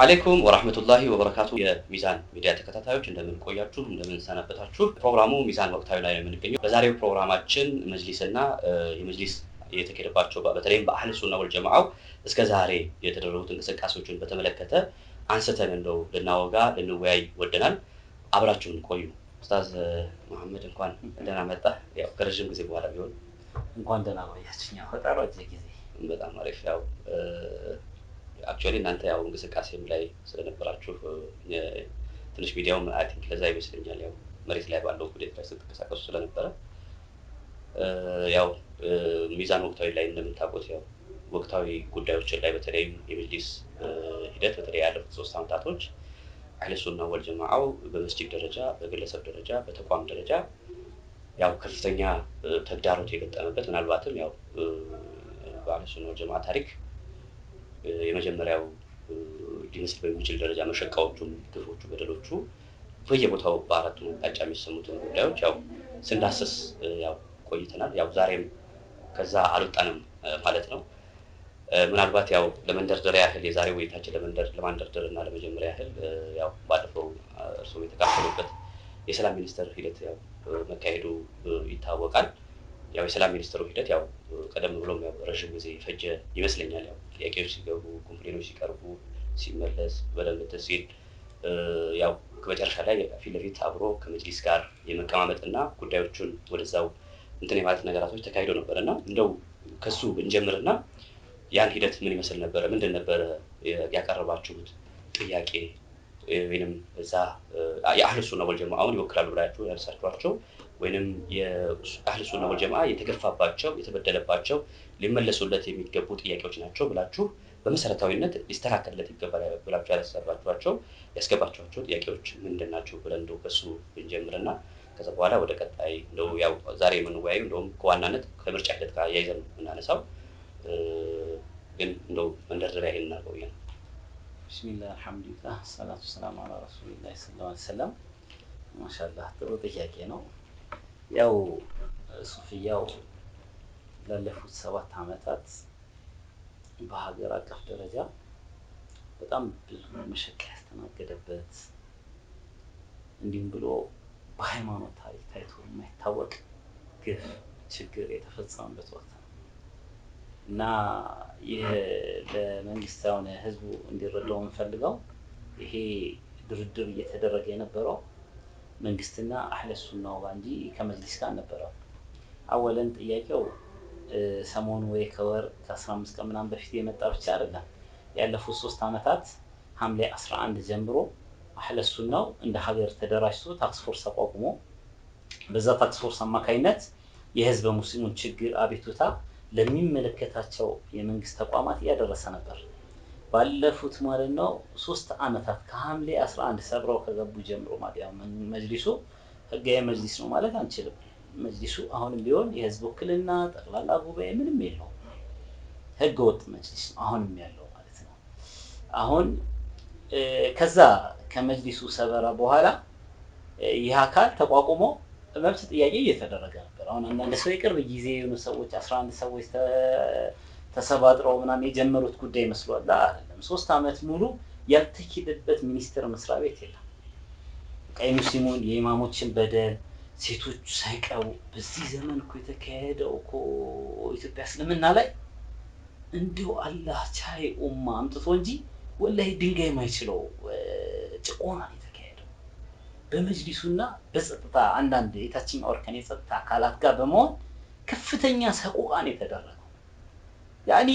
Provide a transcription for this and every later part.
አለይኩም ወራህመቱላሂ ወበረካቱ የሚዛን ሚዲያ ተከታታዮች እንደምን ቆያችሁ እንደምን ሰነበታችሁ ፕሮግራሙ ሚዛን ወቅታዊ ላይ ነው የምንገኘው በዛሬው ፕሮግራማችን መጅሊስና የመጅሊስ የተከደባቸው በተለይም በአህለ ሱና ወልጀማዓው እስከ ዛሬ የተደረጉት እንቅስቃሴዎችን በተመለከተ አንስተን እንደው ልናወጋ ልንወያይ ወደናል አብራችሁን ቆዩ ኡስታዝ መሐመድ እንኳን ደህና መጣ ያው ከረጅም ጊዜ በኋላ ቢሆን እንኳን ደህና ቆያችሁኝ ወጣሮች ጊዜ በጣም አሪፍ ያው actually እናንተ ያው እንቅስቃሴም ላይ ስለነበራችሁ ትንሽ ሚዲያውም አይ ቲንክ ለዛ ይመስለኛል ያው መሬት ላይ ባለው ጉዳይ ላይ ስትንቀሳቀሱ ስለነበረ ያው ሚዛን ወቅታዊ ላይ እንደምታውቁት ያው ወቅታዊ ጉዳዮች ላይ በተለይ የመጅሊስ ሂደት በተለይ ያለፉት 3 አመታቶች አህለ ሱና ወልጀማዓው በመስጂድ ደረጃ በግለሰብ ደረጃ በተቋም ደረጃ ያው ከፍተኛ ተግዳሮት የገጠመበት ምናልባትም ያው በአህለ ሱና ወልጀማዓ ታሪክ የመጀመሪያው ሊመስል በሚችል ደረጃ መሸቃዎቹም ግፎቹ በደሎቹ በየቦታው በአራቱ አቅጣጫ የሚሰሙትን ጉዳዮች ያው ስንዳስስ ያው ቆይተናል ያው ዛሬም ከዛ አልወጣንም ማለት ነው ምናልባት ያው ለመንደርደሪያ ያህል የዛሬው ውይይታችን ለማንደርደርና ለመጀመሪያ ያህል ያው ባለፈው እርሶም የተካፈሉበት የሰላም ሚኒስተር ሂደት ያው መካሄዱ ይታወቃል ያው የሰላም ሚኒስተሩ ሂደት ያው ቀደም ብሎም ያው ረጅም ጊዜ ፈጀ ይመስለኛል ያው ጥያቄዎች ሲገቡ ኮምፕሌኖች ሲቀርቡ ሲመለስ በደንብ ሲል ያው ከመጨረሻ ላይ ፊት ለፊት አብሮ ከመጅሊስ ጋር የመቀማመጥና ጉዳዮቹን ወደዛው እንትን የማለት ነገራቶች ተካሂዶ ነበርና እንደው ከሱ እንጀምርና ያን ሂደት ምን ይመስል ነበር ምንድን ነበር ያቀረባችሁት ጥያቄ ወይንም እዛ የአህለ ሱና ወልጀማዓውን ይወክላሉ ብላችሁ ያነሳችኋቸው ወይንም የአህለ ሱና ወልጀማዓ የተገፋባቸው የተበደለባቸው ሊመለሱለት የሚገቡ ጥያቄዎች ናቸው ብላችሁ በመሰረታዊነት ሊስተካከልለት ይገባል ብላችሁ ያስገባችኋቸው ጥያቄዎች ምንድናቸው ብለን እንደው ከሱ እንጀምርና ከዛ በኋላ ወደ ቀጣይ እንደው ያው ዛሬ የምንወያየው እንደው ከዋናነት ከምርጫ ሂደት ጋር ያይዘን እናነሳው ግን እንደው መንደርደሪያ ይሄን እናቆየን ቢስሚላህ አልহামዱሊላህ ሰላቱ ሰላም አላ ረሱሊላህ ሰለላሁ ዐለይሂ ወሰለም ማሻአላህ ጥሩ ጥያቄ ነው ያው ሱፊያው ላለፉት 7 አመታት በሀገር አቀፍ ደረጃ በጣም ብዙ መሸቀያ ያስተናገደበት እንዲሁም ብሎ በሃይማኖት ታሪክ ታይቶ የማይታወቅ ግፍ ችግር የተፈጸመበት ወቅት ነው እና ለመንግስታውና ህዝቡ እንዲረዳው እንፈልገው ይሄ ድርድር እየተደረገ የነበረው መንግስትና አህለ ሱናው ባንጂ ከመጅሊስ ጋር ነበር አወለን ጥያቄው ሰሞኑ ወይ ከወር ከ15 ቀን ምናምን በፊት የመጣ ብቻ አይደለም ያለፉት 3 አመታት ሐምሌ 11 ጀምሮ አህለ ሱናው እንደ ሀገር ተደራጅቶ ታክስ ፎርስ አቋቁሞ በዛ ታክስ ፎርስ አማካይነት የህዝብ ሙስሊሙን ችግር አቤቱታ ለሚመለከታቸው የመንግስት ተቋማት ያደረሰ ነበር ባለፉት ማለት ነው 3 አመታት ከሐምሌ 11 ሰብረው ከገቡ ጀምሮ ማለት መጅሊሱ ህጋዊ መጅሊስ ነው ማለት አንችልም መጅሊሱ አሁንም ቢሆን የህዝብ ወክልና ጠቅላላ ጉባኤ ምንም የለውም ህገ ወጥ መጅሊስ አሁንም ያለው ማለት ነው አሁን ከዛ ከመጅሊሱ ሰበራ በኋላ ይህ አካል ተቋቁሞ መብት ጥያቄ እየተደረገ ነበር አሁን አንዳንድ ሰው ይቅርብ ጊዜ የሆኑ ሰዎች 11 ሰዎች ተሰባጥረው ምናምን የጀመሩት ጉዳይ መስሏል አይደለም 3 አመት ሙሉ ያልተኪደበት ሚኒስተር መስሪያ ቤት የለም ቀይ ሙስሊሙን የኢማሞችን በደል ሴቶች ሳይቀሩ በዚህ ዘመን እኮ የተካሄደው እኮ ኢትዮጵያ እስልምና ላይ እንዲሁ አላህ ቻይ ኡማ አምጥቶ እንጂ ወላሂ ድንጋይ ማይችለው ጭቆና የተካሄደው በመጅሊሱና በጸጥታ አንዳንድ የታችኛው ወርከን የጸጥታ አካላት ጋር በመሆን ከፍተኛ ሰቆቃን የተደረገው ያኒ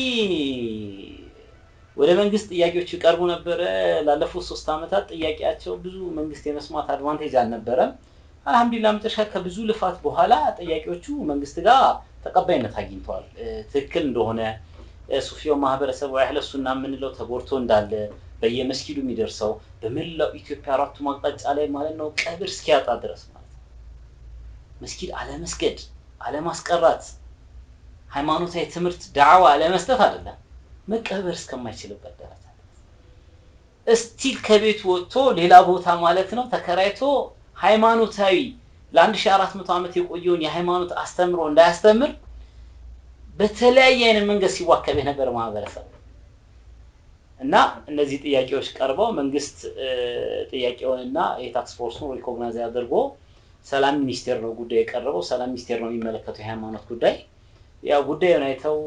ወደ መንግስት ጥያቄዎች ይቀርቡ ነበር ላለፉት 3 አመታት ጥያቄያቸው ብዙ መንግስት የመስማት አድቫንቴጅ አልነበረም አልহামዱሊላህ መጨረሻ ከብዙ ልፋት በኋላ ጥያቄዎቹ መንግስት ጋር ተቀባይነት አግኝተዋል ትክክል እንደሆነ ሱፊያው ማህበረሰብ አህለ ሱና ምንለው ተጎርቶ እንዳለ በየመስጊዱ የሚደርሰው በመላው ኢትዮጵያ አራቱ ማቅጣጫ ላይ ማለት ነው ቀብር እስኪያጣ ድረስ ማለት መስጊድ አለመስገድ አለማስቀራት ሃይማኖታዊ ትምህርት ዳዕዋ አለመስጠት አይደለም መቀበር እስከማይችልበት ደረጃ እስቲል ከቤት ወጥቶ ሌላ ቦታ ማለት ነው ተከራይቶ ሃይማኖታዊ ለ1400 አመት የቆየውን የሃይማኖት አስተምሮ እንዳያስተምር በተለያየ አይነት መንገድ ሲዋከብ የነበረ ማህበረሰብ እና እነዚህ ጥያቄዎች ቀርበው መንግስት ጥያቄውንና የታክስ ፎርሱን ሪኮግናይዝ አድርጎ ሰላም ሚኒስቴር ነው ጉዳይ የቀረበው። ሰላም ሚኒስቴር ነው የሚመለከተው የሃይማኖት ጉዳይ። ያው ጉዳዩን አይተው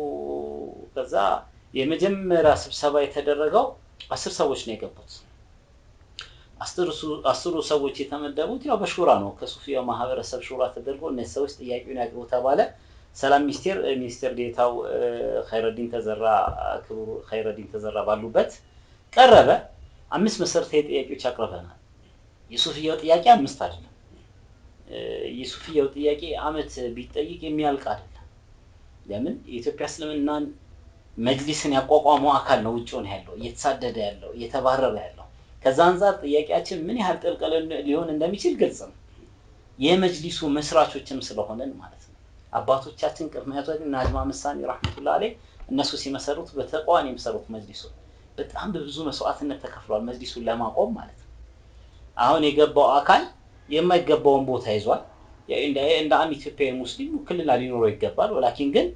ከዛ የመጀመሪያ ስብሰባ የተደረገው 10 ሰዎች ነው የገቡት። 10 ሰዎች የተመደቡት ያው በሹራ ነው። ከሱፊያው ማህበረሰብ ሹራ ተደርጎ እነዚህ ሰዎች ጥያቄውን ያቅርቡ ተባለ። ሰላም ሚኒስቴር ዴታው ኸይረዲን ተዘራ ባሉበት ቀረበ። 5 መሰረታዊ ጥያቄዎች አቅርበናል። የሱፊያው ጥያቄ 5 አይደለም። የሱፊያው ጥያቄ አመት ቢጠይቅ የሚያልቅ አይደለም። ለምን የኢትዮጵያ እስልምናን መጅሊስን ያቋቋመው አካል ነው ውጪውን ያለው እየተሳደደ ያለው እየተባረረ ያለው። ከዛ አንፃር ጥያቄያችን ምን ያህል ጥልቅ ሊሆን እንደሚችል ግልጽ ነው። የመጅሊሱ መስራቾችም ስለሆነን ማለት ነው። አባቶቻችን ቅድሚያቶቻችን ናጅማ መሳኒ ረህመቱላህ አለይህ እነሱ ሲመሰሩት በተቋም የመሰሩት መጅሊሱ በጣም በብዙ መስዋዕትነት ተከፍሏል መጅሊሱን ለማቆም ማለት ነው። አሁን የገባው አካል የማይገባውን ቦታ ይዟል። እንደ አንድ ኢትዮጵያዊ ሙስሊም ክልል ሊኖረው ይገባል። ወላኪን ግን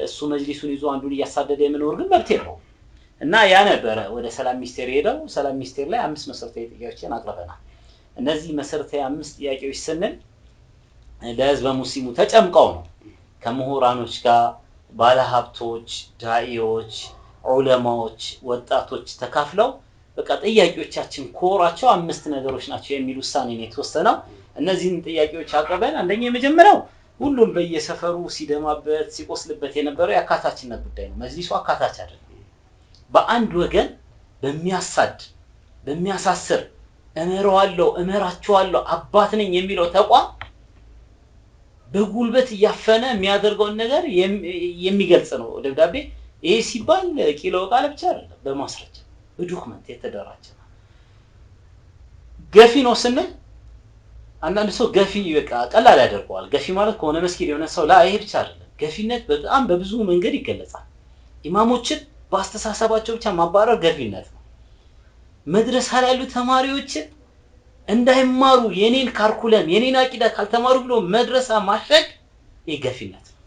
እሱ መጅሊሱን ይዞ አንዱን እያሳደደ የመኖር ግን መብት የለውም። እና ያ ነበረ ወደ ሰላም ሚኒስቴር ሄደው ሰላም ሚኒስቴር ላይ 5 መሰረታዊ ጥያቄዎችን አቅርበናል። እነዚህ መሰረታዊ 5 ጥያቄዎች ስንል ለህዝበ ሙስሊሙ ተጨምቀው ነው ከምሁራኖች ጋር ባለሀብቶች፣ ዳኢዎች፣ ዑለማዎች፣ ወጣቶች ተካፍለው በቃ ጥያቄዎቻችን ኮራቸው 5 ነገሮች ናቸው የሚል ውሳኔ ነው የተወሰነው። እነዚህን ጥያቄዎች አቅርበን አንደኛ የመጀመሪያው ሁሉም በየሰፈሩ ሲደማበት ሲቆስልበት የነበረው የአካታችነት ጉዳይ ነው። መጅሊሱ አካታች አይደለም። በአንድ ወገን በሚያሳስር እመራቸዋለሁ አባት ነኝ የሚለው ተቋም በጉልበት እያፈነ የሚያደርገውን ነገር የሚገልጽ ነው ደብዳቤ። ይሄ ሲባል ቂሎ ቃል ብቻ አይደለም፣ በማስረጃ በዶክመንት የተደራጀ ነው። ገፊ ነው ስንል አንዳንድ ሰው ገፊ በቃ ቀላል ያደርገዋል። ገፊ ማለት ከሆነ መስጊድ የሆነ ሰው ላይ ይሄ ብቻ አይደለም። ገፊነት በጣም በብዙ መንገድ ይገለጻል። ኢማሞችን በአስተሳሰባቸው ብቻ ማባረር ገፊነት ነው። መድረሳ ላይ ያሉ ተማሪዎችን እንዳይማሩ የኔን ካርኩለም የኔን አቂዳ ካልተማሩ ብሎ መድረሳ ማሸግ ገፊነት ነው።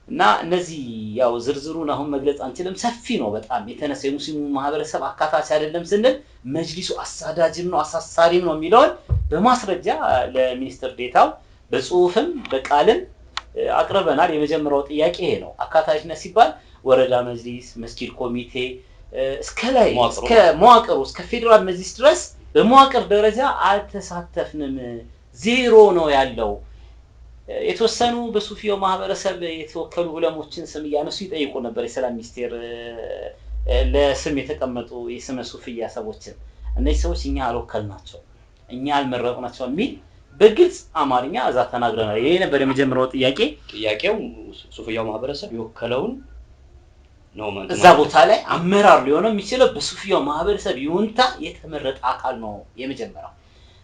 እና እነዚህ ያው ዝርዝሩን አሁን መግለጽ አንችልም፣ ሰፊ ነው በጣም የተነሳ የሙስሊሙ ማህበረሰብ አካታች አይደለም ስንል መጅሊሱ አሳዳጅም ነው አሳሳሪም ነው የሚለውን በማስረጃ ለሚኒስትር ዴታው በጽሁፍም በቃልም አቅርበናል። የመጀመሪያው ጥያቄ ይሄ ነው። አካታችነት ሲባል ወረዳ መጅሊስ፣ መስጊድ ኮሚቴ እስከ ላይ እስከ መዋቅሩ እስከ ፌደራል መጅሊስ ድረስ በመዋቅር ደረጃ አልተሳተፍንም፣ ዜሮ ነው ያለው። የተወሰኑ በሱፊያው ማህበረሰብ የተወከሉ ዑለሞችን ስም እያነሱ ይጠይቁ ነበር የሰላም ሚኒስቴር ለስም የተቀመጡ የስመ ሱፊያ ሰዎችን። እነዚህ ሰዎች እኛ አልወከልናቸው እኛ አልመረጥናቸው የሚል በግልጽ አማርኛ እዛ ተናግረናል። ይሄ ነበር የመጀመሪያው ጥያቄ። ጥያቄው ሱፊያው ማህበረሰብ የወከለውን ነው ማለት እዛ ቦታ ላይ አመራር ሊሆነው የሚችለው በሱፊያው ማህበረሰብ ይሁንታ የተመረጠ አካል ነው የመጀመሪያው።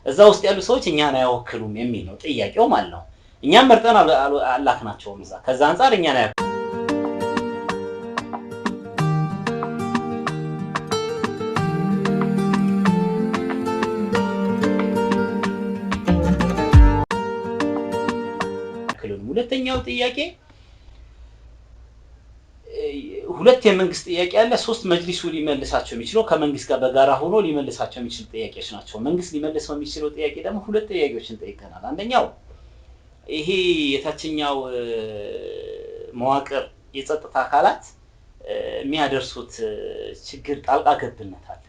እዛ ውስጥ ያሉ ሰዎች እኛን አይወክሉም የሚል ነው ጥያቄው ማለት ነው። እኛም መርጠን አላክናቸውም እዛ። ከዛ አንፃር እኛን ሁለተኛው ጥያቄ ሁለት የመንግስት ጥያቄ አለ። 3 መጅሊሱ ሊመልሳቸው የሚችለው ከመንግስት ጋር በጋራ ሆኖ ሊመልሳቸው የሚችሉ ጥያቄዎች ናቸው። መንግስት ሊመልሰው የሚችለው ጥያቄ ደግሞ 2 ጥያቄዎችን ጠይቀናል። አንደኛው ይሄ የታችኛው መዋቅር የጸጥታ አካላት የሚያደርሱት ችግር ጣልቃ ገብነት አለ።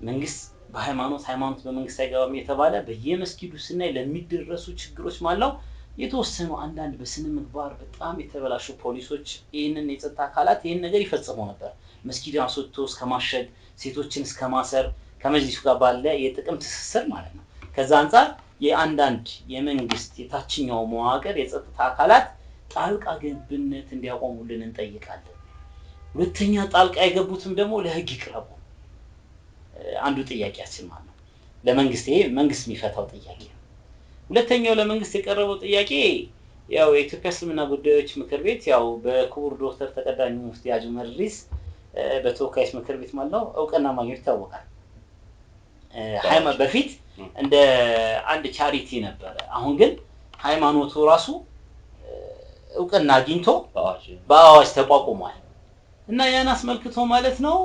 መንግስት ሃይማኖት በመንግስት አይገባም የተባለ በየመስጊዱ ስናይ ለሚደረሱ ችግሮች ማለት የተወሰኑ አንዳንድ በስነ ምግባር በጣም የተበላሹ ፖሊሶች ይህንን የጸጥታ አካላት ይህን ነገር ይፈጽሙ ነበር። መስጊድን አስወጥቶ እስከ ማሸግ፣ ሴቶችን እስከ ማሰር ከመጅሊሱ ጋር ባለ የጥቅም ትስስር ማለት ነው። ከዛ አንፃር የአንዳንድ የመንግስት የታችኛው መዋቅር የጸጥታ አካላት ጣልቃ ገብነት እንዲያቆሙልን እንጠይቃለን። ሁለተኛ ጣልቃ የገቡትም ደግሞ ለህግ ይቅረቡ አንዱ ጥያቄያችን ማለት ነው። ለመንግስት ይሄ መንግስት የሚፈታው ጥያቄ ነው። ሁለተኛው ለመንግስት የቀረበው ጥያቄ ያው የኢትዮጵያ እስልምና ጉዳዮች ምክር ቤት ያው በክቡር ዶክተር ተቀዳሚ ሙፍቲ ሀጂ ዑመር ኢድሪስ በተወካዮች ምክር ቤት ማለት ነው እውቅና ማግኘት ይታወቃል። በፊት እንደ አንድ ቻሪቲ ነበረ። አሁን ግን ሃይማኖቱ ራሱ እውቅና አግኝቶ በአዋጅ ተቋቁሟል። እና ያን አስመልክቶ ማለት ነው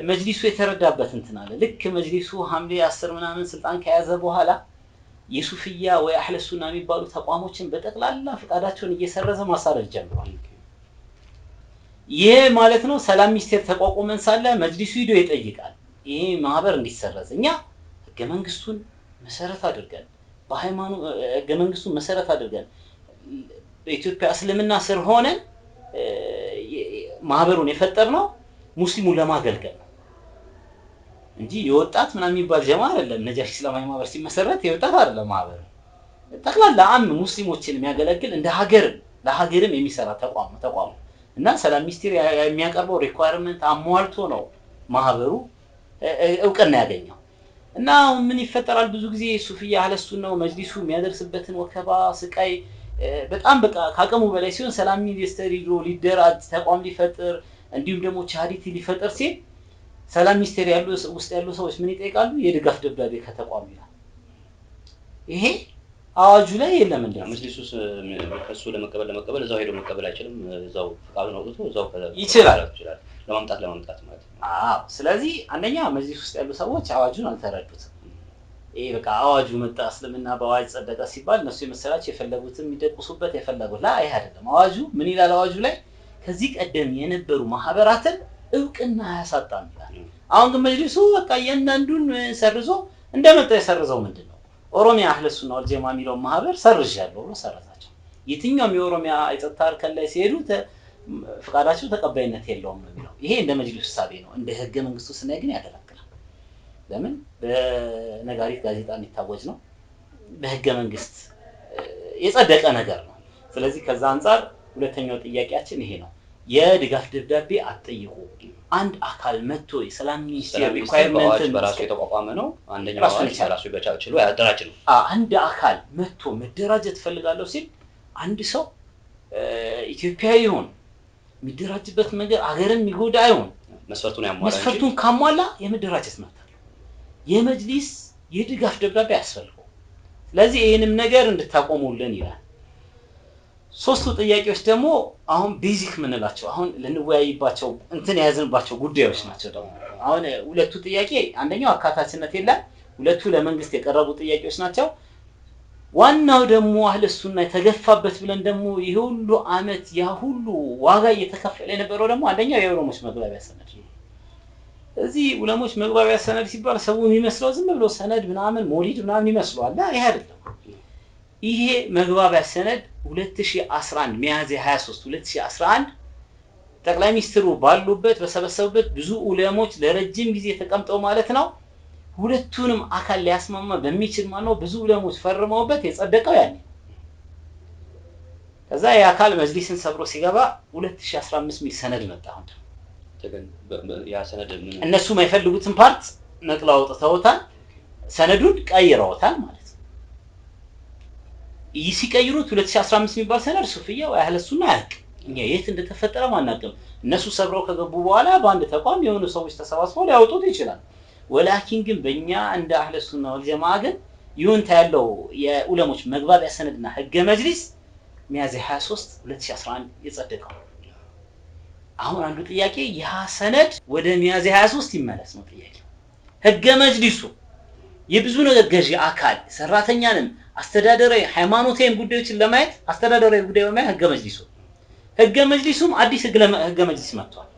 መጅሊሱ የተረዳበት እንትን አለ። ልክ መጅሊሱ ሐምሌ 10 ምናምን ስልጣን ከያዘ በኋላ የሱፍያ ወይ አህለ ሱና የሚባሉ ተቋሞችን በጠቅላላ ፍቃዳቸውን እየሰረዘ ማሳረድ ጀምሯል። ይሄ ማለት ነው ሰላም ሚኒስቴር ተቋቁመን ሳለ መጅሊሱ ሂዶ ይጠይቃል ይሄ ማህበር እንዲሰረዝ። እኛ ህገ መንግስቱን መሰረት አድርገን በሃይማኖት ህገ መንግስቱን መሰረት አድርገን በኢትዮጵያ እስልምና ስር ሆነን ማህበሩን የፈጠርነው ሙስሊሙን ለማገልገል ነው እንጂ የወጣት ምናምን የሚባል ጀማ አይደለም። ነጃሽ እስላማዊ ማህበር ሲመሰረት የወጣት አይደለም ማህበር ጠቅላላ ሙስሊሞችን የሚያገለግል እንደ ሀገር ለሀገርም የሚሰራ ተቋም እና ሰላም ሚኒስቴር የሚያቀርበው ሪኳየርመንት አሟልቶ ነው ማህበሩ እውቅና ያገኘው። እና አሁን ምን ይፈጠራል? ብዙ ጊዜ ሱፍያ አህለ ሱናው መጅሊሱ የሚያደርስበትን ወከባ ስቃይ በጣም በቃ ካቀሙ በላይ ሲሆን ሰላም ሚኒስቴር ሂዶ ሊደራጅ ተቋም ሊፈጥር እንዲሁም ደግሞ ቻሪቲ ሊፈጥር ሲል ሰላም ሚኒስቴር ውስጥ ያሉ ሰዎች ምን ይጠይቃሉ? የድጋፍ ደብዳቤ ከተቋም ይላል። ይሄ አዋጁ ላይ የለም። እንደ መጅሊሱስ ከሱ ለመቀበል እዛው ሄዶ መቀበል አይችልም። እዛው ፍቃዱን አውጥቶ እዛው ይችላል ለማምጣት ማለት ነው። አዎ። ስለዚህ አንደኛ መጅሊስ ውስጥ ያሉ ሰዎች አዋጁን አልተረዱትም። ይሄ በቃ አዋጁ መጣ እስልምና በአዋጅ ጸደቀ ሲባል እነሱ የመሰላቸው የፈለጉትን የሚደቁሱበት የፈለጉት ላይ ይሄ አይደለም። አዋጁ ምን ይላል? አዋጁ ላይ ከዚህ ቀደም የነበሩ ማህበራትን እውቅና ያሳጣም ይላል። አሁን ግን መጅሊሱ በቃ የእናንዱን ሰርዞ እንደመጣ የሰርዘው ምንድነው? ኦሮሚያ አህለ ሱና ወል ጀማ የሚለው ማህበር ሰርዣለሁ ብሎ ሰረዛቸው። የትኛውም የኦሮሚያ የጸጥታ እርከን ላይ ሲሄዱ ፍቃዳቸው ተቀባይነት የለውም ነው የሚለው። ይሄ እንደ መጅሊሱ ሐሳቤ ነው። እንደ ህገ መንግስቱ ስናይ ግን ያገለግላል። ለምን በነጋሪት ጋዜጣ የሚታወጅ ነው፣ በህገ መንግስት የጸደቀ ነገር ነው። ስለዚህ ከዛ አንፃር ሁለተኛው ጥያቄያችን ይሄ ነው። የድጋፍ ደብዳቤ አትጠይቁ። አንድ አካል መጥቶ የሰላም ሚኒስቴር ሪኳየርመንትን በራሱ የተቋቋመ ነው። አንደኛው ራሱ በቻችሎ ያደራጅ ነው። አንድ አካል መጥቶ መደራጀት ፈልጋለሁ ሲል አንድ ሰው ኢትዮጵያዊ ይሁን የሚደራጅበት ነገር አገርን የሚጎዳ አይሁን መስፈርቱን ካሟላ የመደራጀት መብት አለው። የመጅሊስ የድጋፍ ደብዳቤ ያስፈልገው። ስለዚህ ይሄንም ነገር እንድታቆሙልን ይላል። ሶስቱ ጥያቄዎች ደግሞ አሁን ቤዚክ ምንላቸው አሁን ለንወያይባቸው እንትን ያዝንባቸው ጉዳዮች ናቸው። ደግሞ አሁን ሁለቱ ጥያቄ አንደኛው አካታችነት የለም፣ ሁለቱ ለመንግስት የቀረቡ ጥያቄዎች ናቸው። ዋናው ደግሞ አህለ ሱና የተገፋበት ብለን ደግሞ ይሄ ሁሉ አመት ያ ሁሉ ዋጋ እየተከፈለ የነበረው ደግሞ አንደኛው የዑለሞች መግባቢያ ሰነድ ነው። እዚህ ዑለሞች መግባቢያ ሰነድ ሲባል ሰው የሚመስለው ዝም ብሎ ሰነድ ምናምን ሞሊድ ምናምን ይመስለዋል። ይሄ አይደለም። ይሄ መግባቢያ ሰነድ 2011 ሚያዝያ 23 2011 ጠቅላይ ሚኒስትሩ ባሉበት በሰበሰቡበት ብዙ ዑለሞች ለረጅም ጊዜ ተቀምጠው ማለት ነው ሁለቱንም አካል ሊያስማማ በሚችል ማለት ነው ብዙ ዑለሞች ፈርመውበት የጸደቀው ያኔ። ከዛ የአካል መጅሊስን ሰብሮ ሲገባ 2015 ሚል ሰነድ መጣ። አሁን ያ ሰነድ እነሱ የማይፈልጉትን ፓርት ነቅለው አውጥተውታል፣ ሰነዱን ቀይረውታል ማለት ነው። ሲቀይሩት 2015 የሚባል ሰነድ ሱፍያ ወይ አህለ ሱና አያውቅም። እኛ የት እንደተፈጠረ ማናውቅም። እነሱ ሰብረው ከገቡ በኋላ በአንድ ተቋም የሆኑ ሰዎች ተሰባስበው ሊያወጡት ይችላል። ወላኪን ግን በእኛ እንደ አህለ ሱና ወል ጀማ ግን ይሁንታ ያለው የዑለሞች መግባቢያ ሰነድና ህገ መጅሊስ ሚያዝያ 23 2011 የጸደቀው። አሁን አንዱ ጥያቄ ያ ሰነድ ወደ ሚያዝያ 23 ይመለስ ነው ጥያቄው። ህገ መጅሊሱ የብዙ ነገር ገዢ አካል ሰራተኛንም አስተዳደራዊ ሃይማኖታዊ ጉዳዮችን ለማየት አስተዳደራዊ ጉዳይ ለማየት ህገ መጅሊሱም አዲስ ህገ መጅሊስ መጥቷል።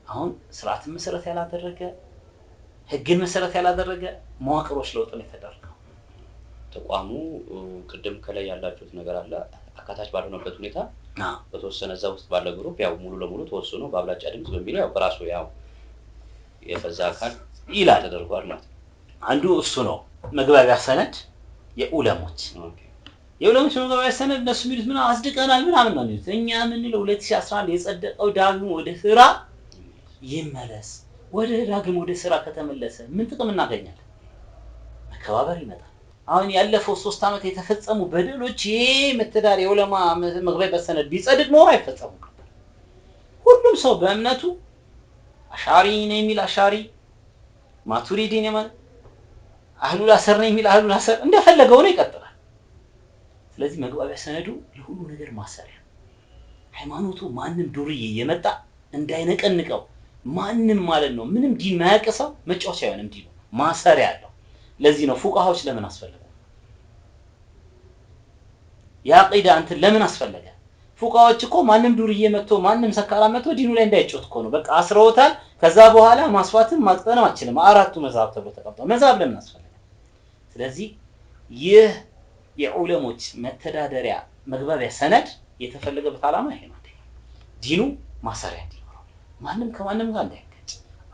አሁን ስርዓትን መሰረት ያላደረገ ህግን መሰረት ያላደረገ መዋቅሮች ለውጥ ነው የተደረገው። ተቋሙ ቅድም ከላይ ያላችሁት ነገር አለ አካታች ባልሆነበት ሁኔታ በተወሰነ እዛ ውስጥ ባለ ግሩፕ ያው ሙሉ ለሙሉ ተወስኖ በአብላጫ ድምጽ በሚለው ያው በራሱ ያው የፈዛ አካል ይላል ተደርጓል ማለት ነው። አንዱ እሱ ነው መግባቢያ ሰነድ የዑለሞች መግባቢያ ሰነድ እነሱ የሚሉት ምን አስደቀናል ምናምን ነው የሚሉት። እኛ የምንለው 2011 የጸደቀው ዳግም ወደ ስራ ይመለስ። ወደ ስራ ከተመለሰ ምን ጥቅም እናገኛለን? መከባበር ይመጣል። አሁን ያለፈው 3 አመት የተፈጸሙ በደሎች ይሄ መተዳር የዑለማ መግባቢያ ሰነድ ቢጸድቅ ኖሮ አይፈጸሙም ነበር። ሁሉም ሰው በእምነቱ አሻሪ ነው የሚል አሻሪ፣ ማቱሪዲ ነው ማለት አህሉል አሰር ነው የሚል አህሉል አሰር እንደፈለገው ነው ይቀጥላል። ስለዚህ መግባቢያ ሰነዱ ለሁሉ ነገር ማሰሪያ፣ ሃይማኖቱ ማንም ዱርዬ እየመጣ እንዳይነቀንቀው ማንም ማለት ነው ምንም ዲን ማያቀሰው መጫወቻ አይሆንም ዲኑ ማሰሪያ ያለው ለዚህ ነው ፉቃሃዎች ለምን አስፈለጉ ያቂዳ አንተ ለምን አስፈለገ ፉቃዎች እኮ ማንም ዱርዬ መጥቶ ማንም ሰካራ መጥቶ ዲኑ ላይ እንዳይጮት እኮ ነው በቃ አስረውታል ከዛ በኋላ ማስፋትም ማጥጠንም አችልም አራቱ መዛብ ተብሎ ተቀምጧል መዛብ ለምን አስፈለገ ስለዚህ ይህ የዑለሞች መተዳደሪያ መግባቢያ ሰነድ የተፈለገበት ዓላማ ይሄ ነው ዲኑ ማሰሪያ እንዲኖረው ማንም ከማንም ጋር እንዳይጋጭ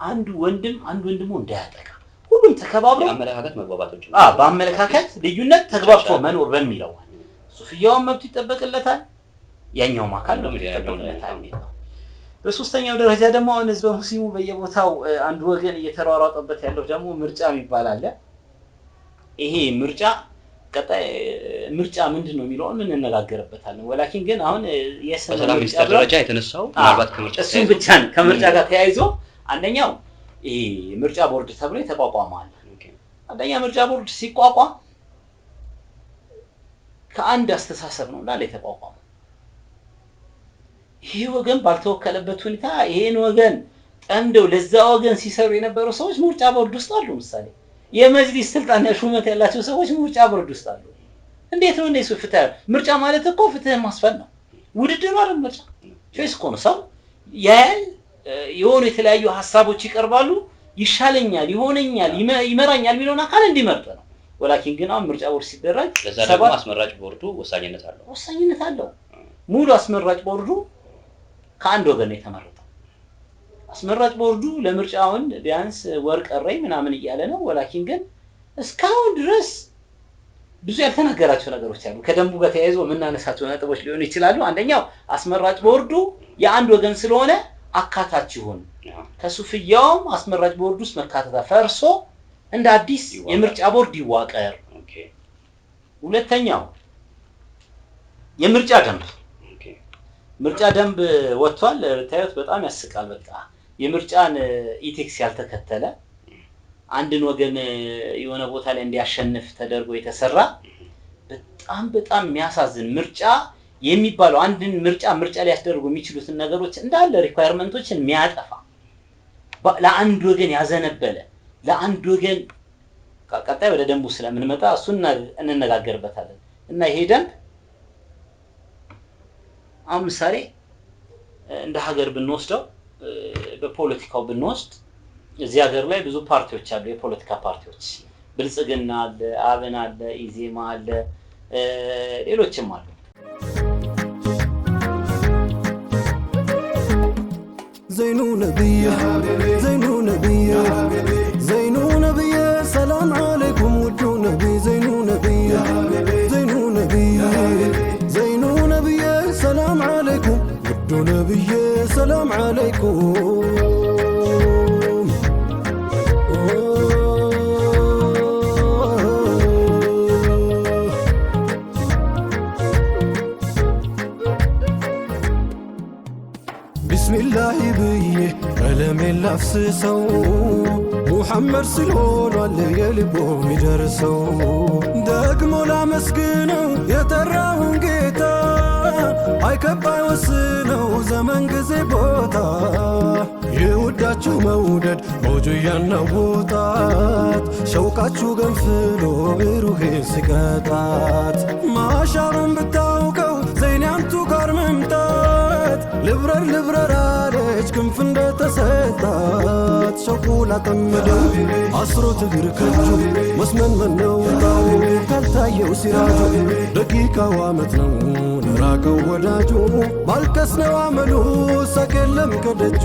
አንዱ ወንድሙ እንዳያጠቃ ሁሉም ተከባብሮ አመለካከት መግባባቶች በአመለካከት ልዩነት ተግባብቶ መኖር በሚለው ሱፊያውን መብት ይጠበቅለታል ያኛው ማካል ነው ይጠበቅለታል በሶስተኛው ደረጃ ደግሞ አሁን ህዝበ ሙስሊሙ በየቦታው አንዱ ወገን እየተሯሯጠበት ያለው ደግሞ ምርጫ የሚባል አለ ይሄ ምርጫ ቀጣይ ምርጫ ምንድነው የሚለው ምን እንነጋገርበታለን ወላኪን ግን አሁን የሰላም ሚኒስትር ደረጃ የተነሳው ምናልባት ከምርጫ እሱ ብቻ ነው ከምርጫ ጋር ተያይዞ አንደኛው ይሄ ምርጫ ቦርድ ተብሎ የተቋቋመዋል አንደኛ ምርጫ ቦርድ ሲቋቋም ከአንድ አስተሳሰብ ነው እንዳለ የተቋቋመው ይሄ ወገን ባልተወከለበት ሁኔታ ይሄን ወገን ጠምደው ለዛ ወገን ሲሰሩ የነበሩ ሰዎች ምርጫ ቦርድ ውስጥ አሉ ምሳሌ የመጅሊስ ስልጣን ሹመት ያላቸው ሰዎች ምርጫ ቦርድ ውስጥ አሉ እንዴት ነው እንደሱ ፍትህ ምርጫ ማለት እኮ ፍትህ ማስፈን ነው ውድድር አይደል ምርጫ ፌስ እኮ ነው ሰው ያን የሆኑ የተለያዩ ሐሳቦች ይቀርባሉ ይሻለኛል ይሆነኛል ይመራኛል የሚለውን አካል እንዲመርጥ ነው ወላኪን ግን አሁን ምርጫ ቦርድ ሲደረግ ሰባት አስመራጭ ቦርዱ ወሳኝነት አለው ሙሉ አስመራጭ ቦርዱ ከአንድ ወገን የተመረጠው አስመራጭ ቦርዱ ለምርጫውን ቢያንስ ወር ቀረኝ ምናምን ይያለ ነው ወላኪን ግን እስካሁን ድረስ ብዙ ያልተነገራቸው ነገሮች አሉ ከደንቡ ጋር ተያይዞ ምናነሳቸው ነጥቦች ሊሆኑ ይችላሉ አንደኛው አስመራጭ ቦርዱ የአንድ ወገን ስለሆነ አካታች ይሁን ከሱፍያውም አስመራጭ ቦርድ ውስጥ መካተታ ፈርሶ እንደ አዲስ የምርጫ ቦርድ ይዋቀር ሁለተኛው የምርጫ ደንብ ወጥቷል ታዩት በጣም ያስቃል በቃ የምርጫን ኢቲክስ ያልተከተለ አንድን ወገን የሆነ ቦታ ላይ እንዲያሸንፍ ተደርጎ የተሰራ በጣም የሚያሳዝን ምርጫ የሚባለው አንድን ምርጫ ሊያስደርጉ የሚችሉትን ነገሮች እንዳለ ሪኳየርመንቶችን የሚያጠፋ ለአንድ ወገን ያዘነበለ ለአንድ ወገን ቀጣይ ወደ ደንቡ ስለምንመጣ እሱን እንነጋገርበታለን እና ይሄ ደንብ አምሳሌ እንደ ሀገር ብንወስደው በፖለቲካው ብንወስድ እዚህ ሀገር ላይ ብዙ ፓርቲዎች አሉ የፖለቲካ ፓርቲዎች ብልጽግና አለ አብን አለ ኢዜማ አለ ሌሎችም አሉ ዘይኑ ነብይ ሰላም አለይኩም ውዱ ነብይ ዘይኑ ነብይ ሰላም አለይኩም ውዱ ነብይ ሰላም አለይኩም ቢስሚላህ ብዬ ቀለሜን ላፍስሰው ሙሐመድ ስለሆኗል የልቦ የሚደርሰው ደግሞ ላመስግነው የጠራውን ጌታ አይከባይ ወስነው ዘመን ጊዜ ቦታ የውዳችሁ መውደድ ሞጆ ያናውጣት ሸውቃችሁ ገንፍሎ ሩሄን ሲቀጣት ማሻሩን ብታውቀው ዘይናምቱ ጋር መምጣት ልብረር አለች ክንፍ እንደተሰጣት ሸውቁ ላጠመደው አስሮት እግር ከጁ መስመን ነው ጣው ካልታየው ሲራጁ ደቂቃው ዓመት ነው ለራቀው ወዳጁ ማልቀስ ነው አመሉ ሳቅ የለም ከደጁ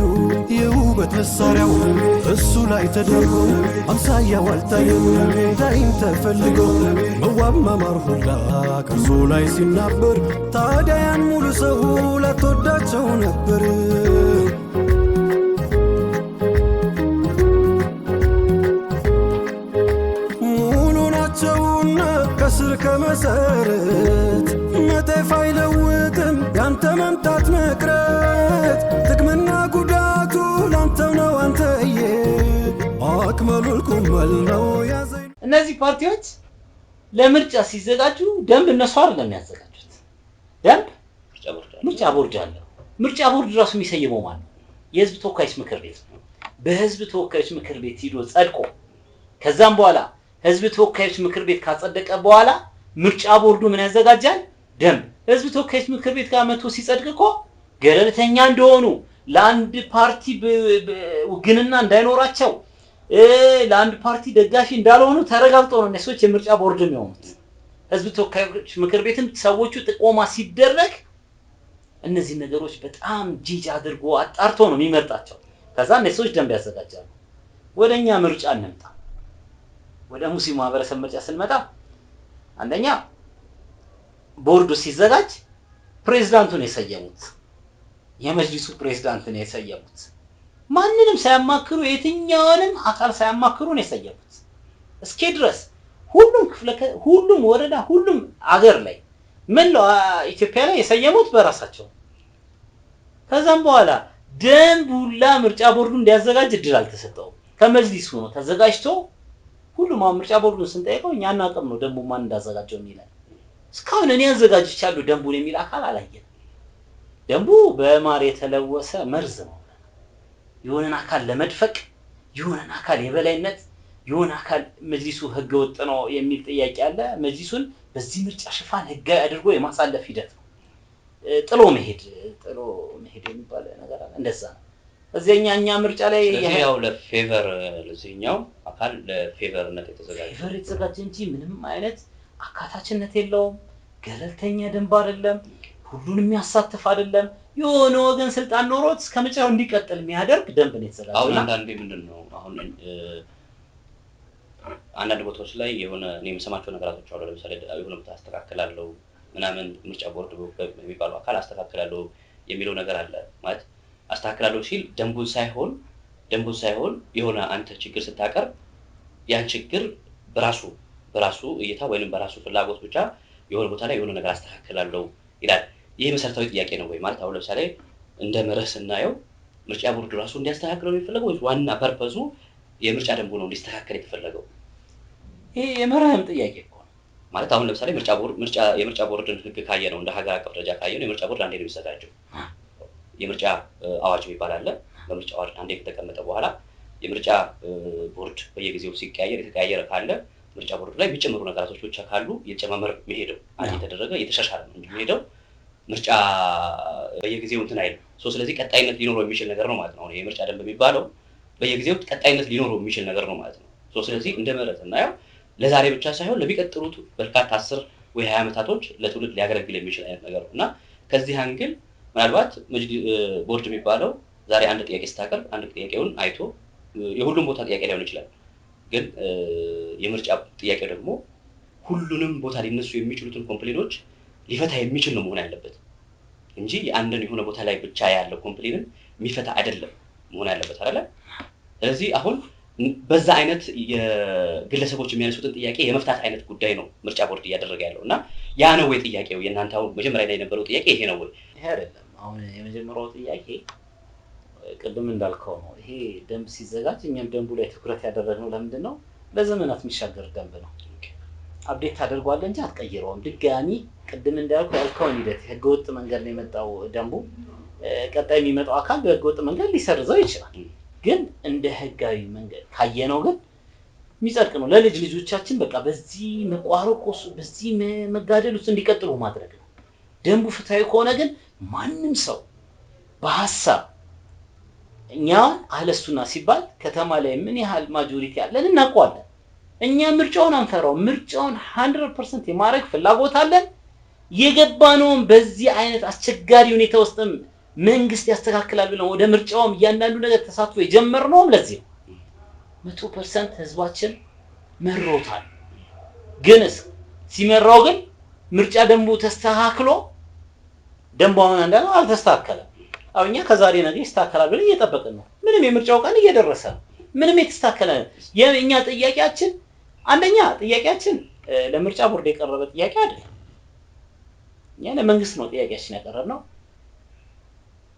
የውበት መሳሪያው እሱ ላይ ተደርጎ አምሳያው አልታየም ዳይም ተፈልጎ መዋብ ማማር ሁላ ከእርሱ ላይ ሲናበር ታዲያ ያን ሙሉ ሰው ላትወዳቸው ነበር ሙሉ ናቸውና ከስር ከመሰረት መጤፍ አይለውጥም ያንተ መምጣት መቅረት ጥቅምና ጉዳቱ ላንተው ነው አንተዬ አክመሉል ኩመል ነው ያዘኝ እነዚህ ፓርቲዎች ለምርጫ ሲዘጋጁ ደንብ እነሱ አይደለም የሚያዘጋጁት ደንብ ምርጫ ቦርድ አለ ምርጫ ቦርድ ራሱ የሚሰየመው ማለት የህዝብ ተወካዮች ምክር ቤት በህዝብ ተወካዮች ምክር ቤት ሂዶ ጸድቆ ከዛም በኋላ ህዝብ ተወካዮች ምክር ቤት ካጸደቀ በኋላ ምርጫ ቦርዱ ምን ያዘጋጃል? ደንብ። ህዝብ ተወካዮች ምክር ቤት ጋር መጥቶ ሲጸድቅ እኮ ገለልተኛ እንደሆኑ ለአንድ ፓርቲ ውግንና እንዳይኖራቸው ለአንድ ፓርቲ ደጋፊ እንዳልሆኑ ተረጋግጦ ነው እነሱ የምርጫ ቦርድ የሚሆኑት። ህዝብ ተወካዮች ምክር ቤትም ሰዎቹ ጥቆማ ሲደረግ እነዚህ ነገሮች በጣም ጂጅ አድርጎ አጣርቶ ነው የሚመርጣቸው። ከዛ እነሱ ደንብ ያዘጋጃሉ። ወደኛ ምርጫ እንምጣ። ወደ ሙስሊም ማህበረሰብ ምርጫ ስንመጣ አንደኛ ቦርዱ ሲዘጋጅ ፕሬዝዳንቱን የሰየሙት የመጅሊሱ ፕሬዝዳንት ነው የሰየሙት። ማንንም ሳያማክሩ የትኛውንም አካል ሳያማክሩ ነው የሰየሙት። እስኪ ድረስ ሁሉም ወረዳ ሁሉም አገር ላይ መላው ኢትዮጵያ ላይ የሰየሙት በራሳቸው። ከዛም በኋላ ደንብ ሁላ ምርጫ ቦርዱ እንዲያዘጋጅ እድል አልተሰጠውም። ከመጅሊሱ ነው ተዘጋጅቶ ሁሉም ምርጫ ቦርዱን ስንጠይቀው እኛ እናውቅም ነው ደንቡ ማን እንዳዘጋጀው የሚላል። እስካሁን እኔ አዘጋጅቻለሁ ደንቡን የሚል አካል አላየንም። ደንቡ በማር የተለወሰ መርዝ ነው። የሆነን አካል ለመድፈቅ የሆነን አካል የበላይነት የሆነ አካል መጅሊሱ ህገ ወጥ ነው የሚል ጥያቄ አለ። መጅሊሱን በዚህ ምርጫ ሽፋን ህጋዊ አድርጎ የማሳለፍ ሂደት ነው። ጥሎ መሄድ የሚባል ነገር አለ። እንደዛ ነው። እኛ ምርጫ ላይ ያው ለፌቨር ለዚህኛው አካል ለፌቨርነት የተዘጋጀ እንጂ ምንም አይነት አካታችነት የለውም። ገለልተኛ ደንብ አይደለም። ሁሉንም የሚያሳትፍ አይደለም። የሆነ ወገን ስልጣን ኖሮት እስከመጨረሻው እንዲቀጥል የሚያደርግ ደንብ ነው የተዘጋጀው። አሁን አንዳንዴ ምንድነው አሁን አንዳንድ ቦታዎች ላይ የሆነ እኔ የምሰማቸው ነገራቶች አሉ። ለምሳሌ የሆነ ቦታ አስተካክላለሁ ምናምን ምርጫ ቦርድ የሚባለው አካል አስተካክላለሁ የሚለው ነገር አለ። ማለት አስተካክላለሁ ሲል ደንቡን ሳይሆን የሆነ አንተ ችግር ስታቀርብ ያን ችግር በራሱ እይታ ወይንም በራሱ ፍላጎት ብቻ የሆነ ቦታ ላይ የሆነ ነገር አስተካክላለሁ ይላል። ይሄ መሰረታዊ ጥያቄ ነው ወይ? ማለት አሁን ለምሳሌ እንደ መርህ ስናየው ምርጫ ቦርድ ራሱ እንዲያስተካክለው የሚፈልገው ወይ ዋና ፐርፐዙ የምርጫ ደንቡ ነው እንዲስተካከል የተፈለገው? ይሄ የመርህም ጥያቄ እኮ ነው። ማለት አሁን ለምሳሌ የምርጫ ቦርድን ህግ ካየ ነው እንደ ሀገር አቀፍ ደረጃ ካየ ነው የምርጫ ቦርድ አንዴ ነው የሚዘጋጀው። የምርጫ አዋጅ የሚባል አለ። በምርጫ አዋጅ አንዴ ከተቀመጠ በኋላ የምርጫ ቦርድ በየጊዜው ሲቀያየር የተቀያየረ ካለ ምርጫ ቦርድ ላይ የሚጨምሩ ነገራቶች ብቻ ካሉ እየጨመረ መሄደው አንዴ የተደረገ እየተሻሻለ ነው የሚሄደው። ምርጫ በየጊዜው እንትን አይልም። ስለዚህ ቀጣይነት ሊኖረው የሚችል ነገር ነው ማለት ነው። አሁን የምርጫ ደንብ የሚባለው በየጊዜው ቀጣይነት ሊኖረው የሚችል ነገር ነው ማለት ነው። ስለዚህ እንደ መረጥ እናየው ለዛሬ ብቻ ሳይሆን ለሚቀጥሉት በርካታ 10 ወይ 20 ዓመታቶች ለትውልድ ሊያገለግል የሚችል አይነት ነገር ነው እና ከዚህ አንግል ምናልባት ቦርድ የሚባለው ዛሬ አንድ ጥያቄ ስታቀርብ አንድ ጥያቄውን አይቶ የሁሉም ቦታ ጥያቄ ላይሆን ይችላል። ግን የምርጫ ጥያቄው ደግሞ ሁሉንም ቦታ ሊነሱ የሚችሉትን ኮምፕሌኖች ሊፈታ የሚችል ነው መሆን ያለበት እንጂ የአንድን የሆነ ቦታ ላይ ብቻ ያለው ኮምፕሌንን የሚፈታ አይደለም መሆን ያለበት አይደለ? ስለዚህ አሁን በዛ አይነት የግለሰቦች የሚያነሱትን ጥያቄ የመፍታት አይነት ጉዳይ ነው ምርጫ ቦርድ እያደረገ ያለው እና ያ ነው ወይ ጥያቄው? የእናንተ አሁን መጀመሪያ ላይ የነበረው ጥያቄ ይሄ ነው ወይ? ይሄ አይደለም። አሁን የመጀመሪያው ጥያቄ ቅድም እንዳልከው ነው። ይሄ ደንብ ሲዘጋጅ እኛም ደንቡ ላይ ትኩረት ያደረግነው ለምንድን ነው? ለዘመናት የሚሻገር ደንብ ነው። አፕዴት ታደርጓለህ እንጂ አትቀይረውም። ድጋሚ ቅድም ያልከውን ሂደት ህገወጥ መንገድ ነው የመጣው ደንቡ። ቀጣይ የሚመጣው አካል በህገወጥ መንገድ ሊሰርዘው ይችላል። ግን እንደ ህጋዊ መንገድ ካየነው ግን የሚጸድቅ ነው። ለልጅ ልጆቻችን በቃ በዚህ መቋረቆስ በዚህ መጋደል ውስጥ እንዲቀጥሉ ማድረግ ነው። ደንቡ ፍትሃዊ ከሆነ ግን ማንም ሰው በሐሳብ እኛ አህለሱና ሲባል ከተማ ላይ ምን ያህል ማጆሪቲ አለን እናውቀዋለን። እኛ ምርጫውን አንፈራው። ምርጫውን 100% የማድረግ ፍላጎት አለን። የገባነውም በዚህ አይነት አስቸጋሪ ሁኔታ ውስጥም መንግስት ያስተካክላል ብለን ወደ ምርጫውም እያንዳንዱ ነገር ተሳትፎ የጀመርነውም ለዚህ ነው። 100% ህዝባችን መሮታል። ግንስ ሲመራው ግን ምርጫ ደንቡ ተስተካክሎ ደንቡን እንዳለው አልተስተካከለም። አሁን እኛ ከዛሬ ነገ ይስተካከላል ብለን እየጠበቅን ነው። ምንም የምርጫው ቀን እየደረሰ ነው። ምንም የተስተካከለ የኛ ጥያቄያችን አንደኛ ጥያቄያችን ለምርጫ ቦርድ የቀረበ ጥያቄ አይደለም። እኛ ለመንግስት ነው ጥያቄያችን ያቀረብነው።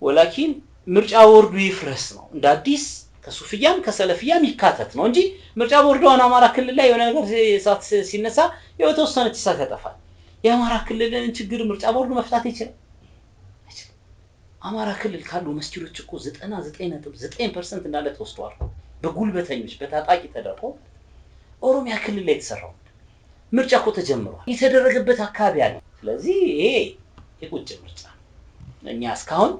ወላኪን ምርጫ ቦርዱ ይፍረስ ነው። እንደ አዲስ ከሱፍያም ከሰለፍያም ይካተት ነው እንጂ ምርጫ ቦርዱ አማራ ክልል ላይ የሆነ ነገር እሳት ሲነሳ የተወሰነ እሳት ያጠፋል። የአማራ ክልልን ችግር ምርጫ ቦርዱ መፍታት ይችላል? አማራ ክልል ካሉ መስጂዶች እኮ 99.9% እንዳለ ተወስዷል በጉልበተኞች በታጣቂ ተደርጎ። ኦሮሚያ ክልል ላይ የተሰራው ምርጫ እኮ ተጀምሯል የተደረገበት አካባቢ አለ። ስለዚህ ይሄ የቁጭ ምርጫ እኛ እስካሁን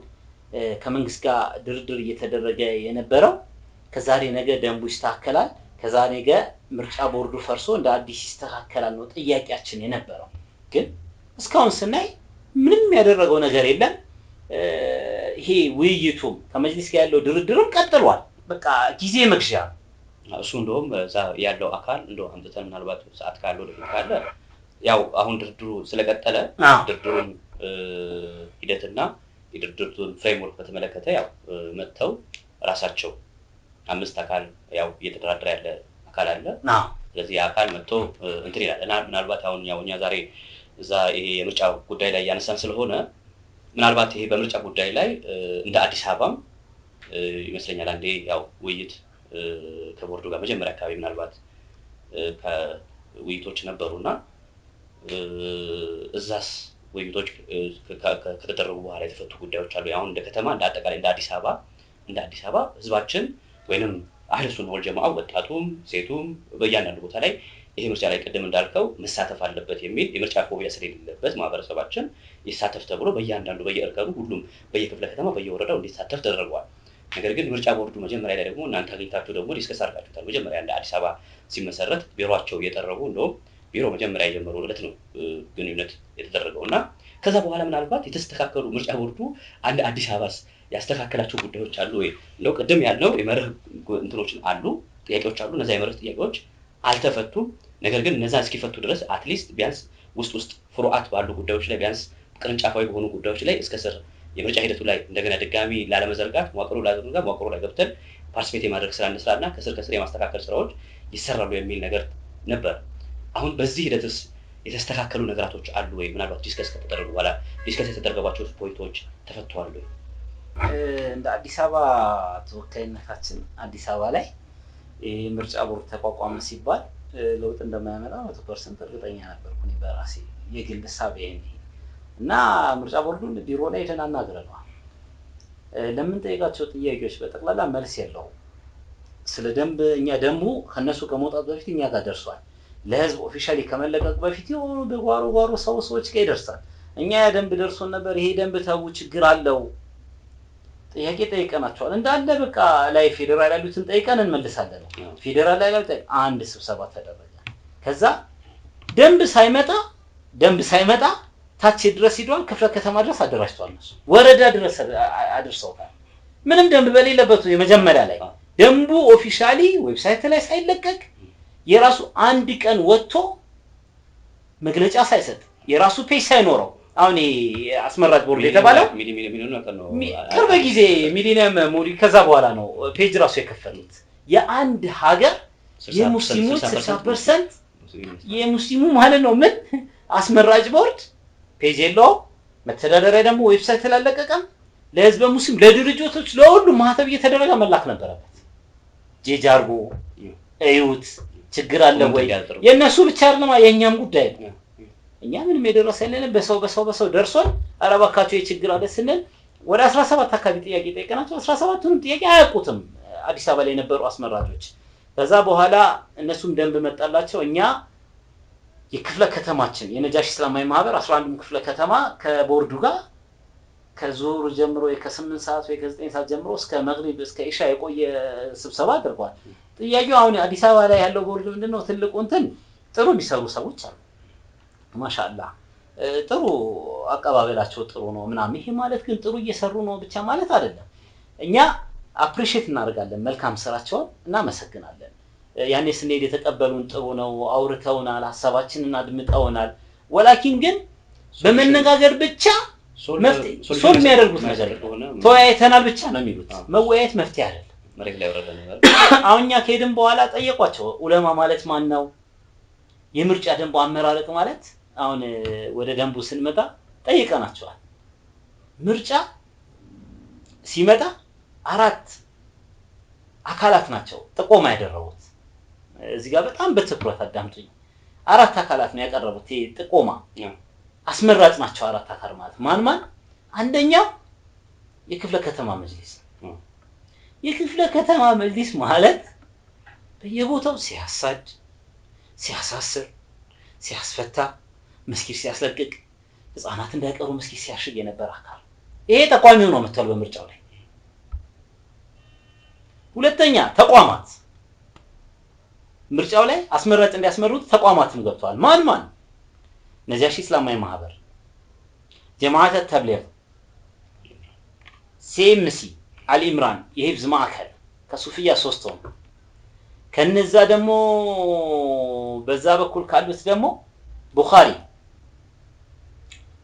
ከመንግስት ጋር ድርድር እየተደረገ የነበረው ከዛሬ ነገ ደንቡ ይስተካከላል፣ ከዛሬ ነገ ምርጫ ቦርዱ ፈርሶ እንደ አዲስ ይስተካከላል ነው ጥያቄያችን የነበረው። ግን እስካሁን ስናይ ምንም ያደረገው ነገር የለም። ይሄ ውይይቱም ከመጅሊስ ጋር ያለው ድርድርም ቀጥሏል። በቃ ጊዜ መግዣ እሱ እንደውም እዛ ያለው አካል እንደው አምጥተን ምናልባት ሰዓት ካለው ደግሞ ካለ ያው አሁን ድርድሩ ስለቀጠለ ድርድሩን ሂደትና የድርድሩን ፍሬምወርክ በተመለከተ ያው መጥተው ራሳቸው 5 አካል ያው እየተደራደረ ያለ አካል አለ። ስለዚህ አካል መጥቶ እንትን ይላል እና ምናልባት አሁን ያው እኛ ዛሬ እዛ ይሄ የምርጫ ጉዳይ ላይ ያነሳን ስለሆነ ምናልባት ይሄ በምርጫ ጉዳይ ላይ እንደ አዲስ አበባም ይመስለኛል አንዴ ያው ውይይት ከቦርዱ ጋር መጀመሪያ አካባቢ ምናልባት ከውይይቶች ነበሩና እዛስ ውይይቶች ከተደረጉ በኋላ የተፈቱ ጉዳዮች አሉ። አሁን እንደ ከተማ እንደ አጠቃላይ እንደ አዲስ አበባ ህዝባችን ወይንም አህለ ሱና ወል ጀማዓ ወጣቱም ሴቱም በእያንዳንዱ ቦታ ላይ ይሄ ምርጫ ላይ ቀደም እንዳልከው መሳተፍ አለበት የሚል የምርጫ ፎቢያ ስለሌለበት ማህበረሰባችን ይሳተፍ ተብሎ በእያንዳንዱ በየእርከኑ ሁሉም በየክፍለ ከተማ በየወረዳው እንዲሳተፍ ተደርጓል። ነገር ግን ምርጫ ቦርዱ መጀመሪያ ላይ ደግሞ እናንተ አግኝታችሁ ደግሞ ዲስከስ አድርጋችሁታል። መጀመሪያ እንደ አዲስ አበባ ሲመሰረት ቢሮአቸው እየጠረጉ እንደውም ቢሮ መጀመሪያ የጀመሩ ዕለት ነው ግንኙነት የተደረገው እና ከዛ በኋላ ምናልባት የተስተካከሉ ምርጫ ቦርዱ አንድ አዲስ አበባስ ያስተካከላቸው ጉዳዮች አሉ ወይ? እንደው ቅድም ያልነው የመርህ እንትኖች አሉ፣ ጥያቄዎች አሉ። እነዛ የመርህ ጥያቄዎች አልተፈቱም። ነገር ግን እነዛ እስኪፈቱ ድረስ አትሊስት ቢያንስ ውስጥ ፍሩዓት ባሉ ጉዳዮች ላይ ቢያንስ ቅርንጫፋዊ በሆኑ ጉዳዮች ላይ እስከ ስር የምርጫ ሂደቱ ላይ እንደገና ድጋሚ ላለመዘርጋት መዋቅሩ ላይ ገብተን ፓርቲሲፔት የማድረግ ስራ እንስራና ከስር የማስተካከል ስራዎች ይሰራሉ የሚል ነገር ነበር። አሁን በዚህ ሂደትስ የተስተካከሉ ነገራቶች አሉ ወይ? ምናልባት ዲስከስ ከተደረጉ በኋላ ዲስከስ የተደረገባቸው ፖይንቶች ተፈተዋል ወይ? እንደ አዲስ አበባ ተወካይነታችን አዲስ አበባ ላይ ምርጫ ቦርድ ተቋቋመ ሲባል ለውጥ እንደማያመጣ 100% እርግጠኛ ነበርኩ እኔ በራሴ የግል ሐሳቤ እና ምርጫ ቦርዱን ቢሮ ላይ ሄደን አናግረነዋል። ለምን ጠይቃቸው ጥያቄዎች በጠቅላላ መልስ የለውም። ስለ ደንብ እኛ ደንቡ ከነሱ ከመውጣት በፊት እኛ ጋር ደርሷል። ለህዝብ ኦፊሻሊ ከመለቀቅ በፊት የሆኑ በጓሮ ሰዎች ጋር ይደርሳል። እኛ ያ ደንብ ደርሶን ነበር። ይሄ ደንብ ተው ችግር አለው ጥያቄ ጠይቀናቸዋል። እንዳለ በቃ ላይ ፌደራል ያሉትን ጠይቀን እንመልሳለን። ፌደራል ላይ አንድ ስብሰባ ተደረገ። ከዛ ደንብ ሳይመጣ ታች ድረስ ሄዷል። ክፍለ ከተማ ድረስ አደራጅቷል። እነሱ ወረዳ ድረስ አድርሰውታል። ምንም ደንብ በሌለበት የመጀመሪያ ላይ ደንቡ ኦፊሻሊ ዌብሳይት ላይ ሳይለቀቅ የራሱ አንድ ቀን ወጥቶ መግለጫ ሳይሰጥ የራሱ ፔጅ ሳይኖረው አሁን አስመራጭ ቦርድ የተባለው ቅርብ ጊዜ ሚሊኒየም ሞዲ ከዛ በኋላ ነው ፔጅ ራሱ የከፈቱት። የአንድ ሀገር የሙስሊሞች 60% የሙስሊሙ ማለት ነው ምን አስመራጭ ቦርድ ፔጅ የለውም። መተዳደሪያ ደግሞ ዌብሳይት ተላለቀቀም። ለህዝበ ሙስሊም ለድርጅቶች ለሁሉም ማህተብ እየተደረገ መላክ ነበረበት። ጄጃርጎ እዩት ችግር አለ ወይ? የነሱ ብቻ አይደለም የኛም ጉዳይ ነው። እኛ ምንም የደረሰልን በሰው ደርሶን አረባካቸው የችግር አለ ስንል ወደ 17 አካባቢ ጥያቄ ጠይቀናቸው 17ቱንም ጥያቄ አያውቁትም አዲስ አበባ ላይ የነበሩ አስመራጮች። ከዛ በኋላ እነሱም ደንብ መጣላቸው። እኛ የክፍለ ከተማችን የነጃሽ እስላማዊ ማህበር 11ም ክፍለ ከተማ ከቦርዱ ጋር ከዙር ጀምሮ ከ8 ሰዓት ወይ ከ9 ሰዓት ጀምሮ እስከ መግሪብ እስከ ኢሻ የቆየ ስብሰባ አድርጓል። ጥያቄው አሁን አዲስ አበባ ላይ ያለው ቦርድ ምንድነው ትልቁ እንትን ጥሩ የሚሰሩ ሰዎች አሉ ማሻአላህ ጥሩ አቀባበላቸው ጥሩ ነው ምናምን። ይሄ ማለት ግን ጥሩ እየሰሩ ነው ብቻ ማለት አይደለም። እኛ አፕሪሺየት እናደርጋለን መልካም ስራቸውን እናመሰግናለን። ያኔ ስንሄድ የተቀበሉን ጥሩ ነው፣ አውርተውናል፣ ሀሳባችንን አድምጠውናል። ወላኪን ግን በመነጋገር ብቻ ሶል የሚያደርጉት ነገር ተወያይተናል ብቻ ነው የሚሉት። መወያየት መፍትሄ አይደለም። መሬት ላይ ወረደ ነገር አሁን እኛ ከሄድን በኋላ ጠየቋቸው ዑለማ ማለት ማን ነው? የምርጫ ደንቡ አመራረጥ ማለት አሁን ወደ ደንቡ ስንመጣ ጠይቀናቸዋል። ምርጫ ሲመጣ 4 አካላት ናቸው ጥቆማ ያደረጉት። እዚህ ጋር በጣም በትኩረት አዳምጡኝ። 4 አካላት ነው ያቀረቡት ጥቆማ። አስመራጭ ናቸው 4 አካል ማለት ማን? አንደኛው የክፍለ ከተማ መጅሊስ የክፍለ ከተማ መጅሊስ ማለት በየቦታው ሲያሳድ ሲያሳስር ሲያስፈታ መስጊድ ሲያስለቅቅ ህፃናት እንዳይቀሩ መስጊድ ሲያሽግ የነበረ አካል ይሄ ተቋሚው ነው መጥቷል በምርጫው ላይ ሁለተኛ ተቋማት ምርጫው ላይ አስመራጭ እንዲያስመሩት ተቋማትም ገብተዋል ማን ነጃሺ እስላማዊ ማህበር ጀማዓት ተብሊግ ሲኤምሲ አልኢምራን የሂፍዝ ማዕከል ከሱፊያ 3 ሆነ ከነዛ ደግሞ በዛ በኩል ካሉት ደግሞ ቡኻሪ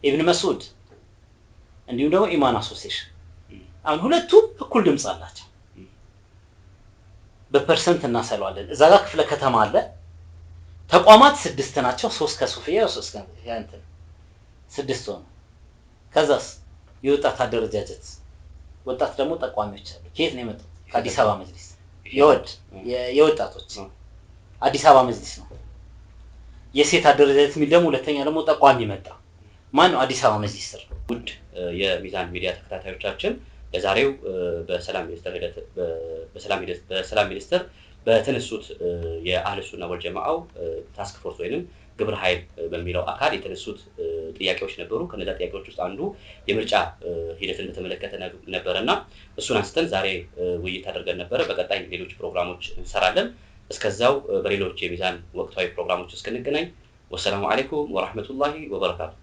ኢብኑ መስዑድ እንዲሁም ደግሞ ኢማን አሶሲዬሽን አሁን ሁለቱም እኩል ድምጽ አላቸው በፐርሰንት እናሰለዋለን እዛ ጋር ክፍለ ከተማ አለ ተቋማት 6 ናቸው 3 ከሱፊያ 3 ከእንትን 6 ሆነ ከዛስ የወጣት አደረጃጀት ወጣት ደግሞ ተቋሚዎች አሉ ከየት ነው የመጡት ከአዲስ አበባ መጅሊስ የወጣቶች አዲስ አበባ መጅሊስ ነው የሴት አደረጃጀት የሚል ደግሞ ሁለተኛ ደግሞ ተቋሚ መጣ ማን ነው አዲስ አበባ መጅሊስ ስር ውድ የሚዛን ሚዲያ ተከታታዮቻችን ለዛሬው በሰላም ሚኒስተር በተነሱት የአህለ ሱና ወልጀማዓው ታስክ ፎርስ ወይንም ግብረ ኃይል በሚለው አካል የተነሱት ጥያቄዎች ነበሩ ከነዛ ጥያቄዎች ውስጥ አንዱ የምርጫ ሂደትን በተመለከተ ነበርና እሱን አንስተን ዛሬ ውይይት አድርገን ነበር በቀጣይ ሌሎች ፕሮግራሞች እንሰራለን እስከዛው በሌሎች የሚዛን ወቅታዊ ፕሮግራሞች እስክንገናኝ ወሰላሙ አለይኩም ወራህመቱላሂ ወበረካቱ